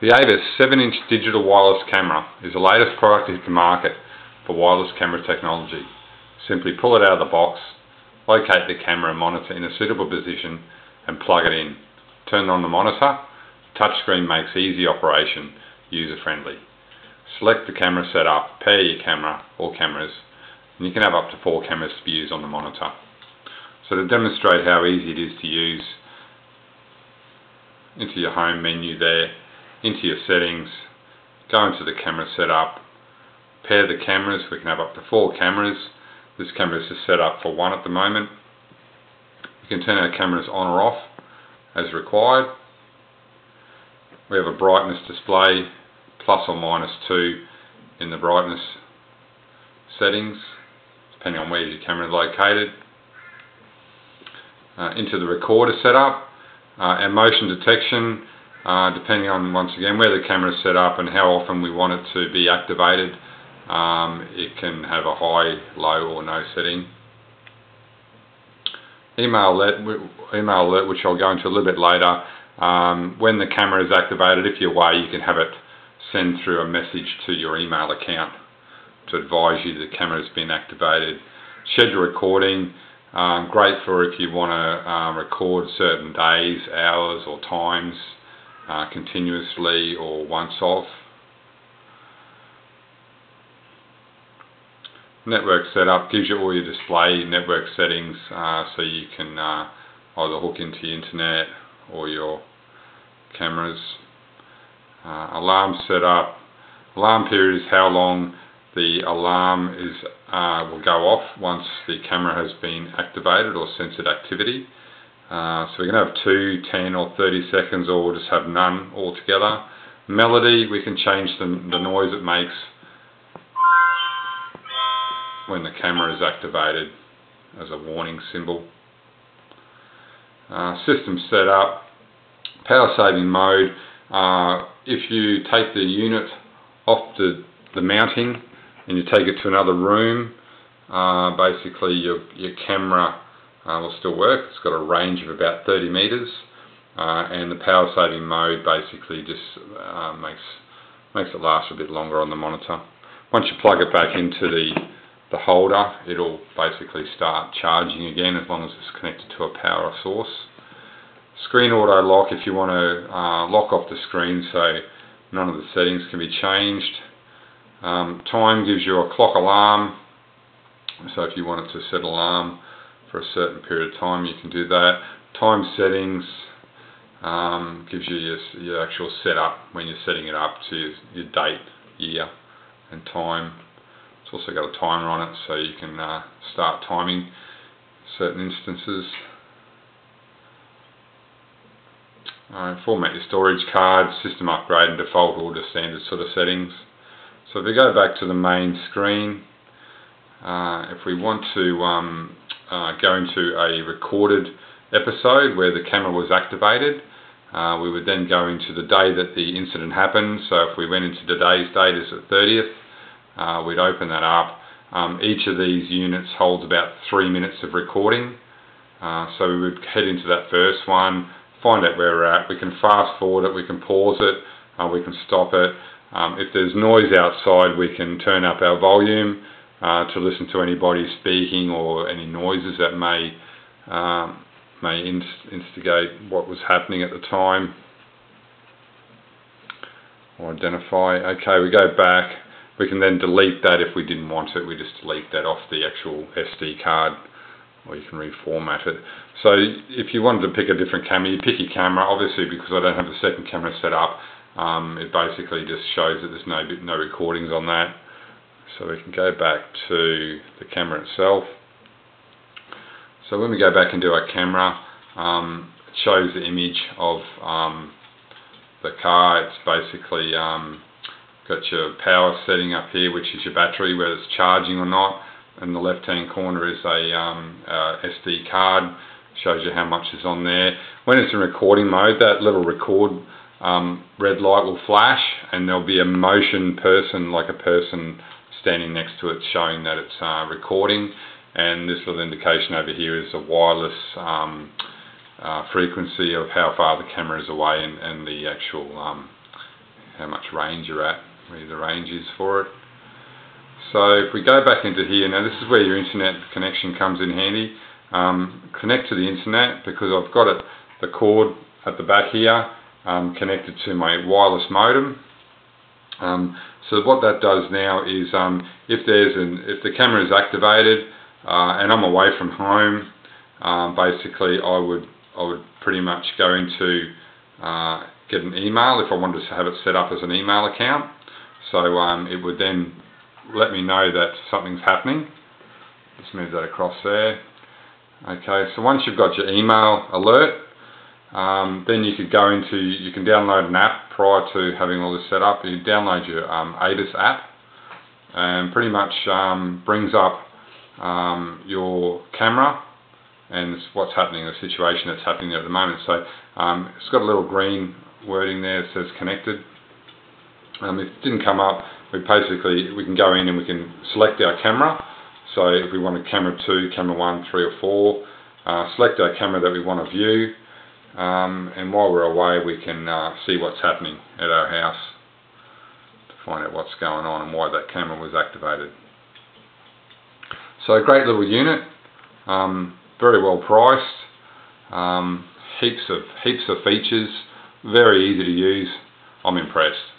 The AVA's 7-inch digital wireless camera is the latest product to hit the market for wireless camera technology. Simply pull it out of the box, locate the camera monitor in a suitable position and plug it in. Turn on the monitor. Touchscreen makes easy operation user-friendly. Select the camera setup, pair your camera or cameras, and you can have up to 4 cameras to be used on the monitor. So to demonstrate how easy it is to use, into your home menu there, into your settings, go into the camera setup, pair the cameras. We can have up to 4 cameras. This camera is just set up for 1 at the moment. We can turn our cameras on or off as required. We have a brightness display, plus or minus 2 in the brightness settings, depending on where your camera is located. Into the recorder setup, our motion detection, depending on, once again, where the camera is set up and how often we want it to be activated. It can have a high, low or no setting. Email alert, which I'll go into a little bit later. When the camera is activated, if you're away, you can have it send through a message to your email account to advise you the camera has been activated. Schedule recording, great for if you want to record certain days, hours or times continuously or once off. Network setup gives you all your display network settings, so you can either hook into your internet or your cameras. Alarm setup. Alarm period is how long the alarm will go off once the camera has been activated or censored activity. So we can have 2, 10 or 30 seconds, or we'll just have none altogether. Melody, we can change the noise it makes when the camera is activated as a warning symbol. System setup. Power saving mode. If you take the unit off the mounting and you take it to another room, basically your camera will still work. It's got a range of about 30 meters, and the power saving mode basically just makes it last a bit longer on the monitor. Once you plug it back into the holder, it'll basically start charging again as long as it's connected to a power source. Screen auto lock, if you want to lock off the screen so none of the settings can be changed. Time gives you a clock alarm, so if you wanted to set alarm for a certain period of time, you can do that. Time settings gives you your actual setup when you're setting it up to your date, year and time. It's also got a timer on it, so you can start timing certain instances. Format your storage card, system upgrade and default or just standard sort of settings. So if we go back to the main screen, if we want to go into a recorded episode where the camera was activated, we would then go into the day that the incident happened. So if we went into today's date as the 30th, we'd open that up. Each of these units holds about 3 minutes of recording. So we would head into that first one, find out where we're at. We can fast forward it, we can pause it, we can stop it. If there's noise outside, we can turn up our volume to listen to anybody speaking or any noises that may instigate what was happening at the time or identify. Okay, we go back. We can then delete that if we didn't want it. We just delete that off the actual SD card, or you can reformat it. So if you wanted to pick a different camera, you pick your camera. Obviously, because I don't have the second camera set up, it basically just shows that there's no recordings on that. So we can go back to the camera itself. So when we go back into our camera, it shows the image of the car. It's basically got your power setting up here, which is your battery, whether it's charging or not. In the left-hand corner is a SD card. Shows you how much is on there. When it's in recording mode, that little record red light will flash, and there'll be a motion person, like a person standing next to it, showing that it's recording. And this little indication over here is a wireless frequency of how far the camera is away, and the actual how much range you're at, where the range is for it. So if we go back into here, now this is where your internet connection comes in handy. Connect to the internet, because I've got the cord at the back here connected to my wireless modem. So what that does now is if the camera is activated and I'm away from home, basically I would pretty much go into get an email if I wanted to have it set up as an email account. So it would then let me know that something's happening. Just move that across there. Okay, so once you've got your email alert, then you can download an app prior to having all this set up. You download your ABIS app, and pretty much brings up your camera and what's happening, the situation that's happening there at the moment. So it's got a little green wording there that says connected. If it didn't come up, we can go in and we can select our camera. So if we want a camera 2, camera 1, 3 or 4, select our camera that we want to view, and while we're away we can see what's happening at our house to find out what's going on and why that camera was activated. So a great little unit, very well priced, heaps of features, very easy to use. I'm impressed.